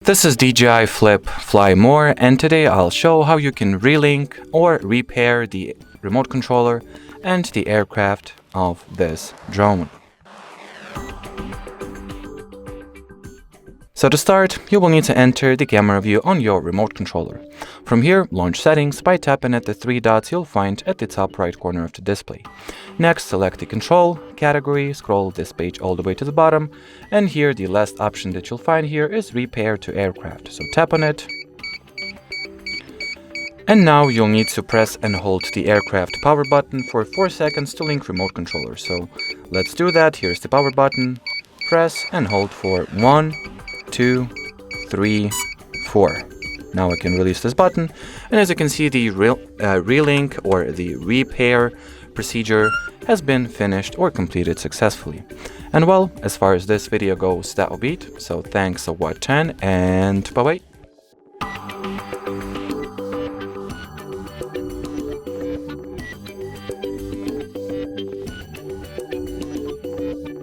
This is DJI Flip FLY MORE, and today I'll show how you can relink or repair the remote controller and the aircraft of this drone. So to start, you will need to enter the camera view on your remote controller. From here, launch settings by tapping at the three dots you'll find at the top right corner of the display. Next, select the control category, scroll this page all the way to the bottom, and here the last option that you'll find here is Repair to Aircraft. So tap on it. And now you'll need to press and hold the aircraft power button for 4 seconds to link remote controller. So let's do that. Here's the power button. Press and hold for 1, 2, 3, 4. Now I can release this button, and as you can see, the relink or the repair procedure has been finished or completed successfully. And well, as far as this video goes, that will be it. So thanks for watching, and bye bye.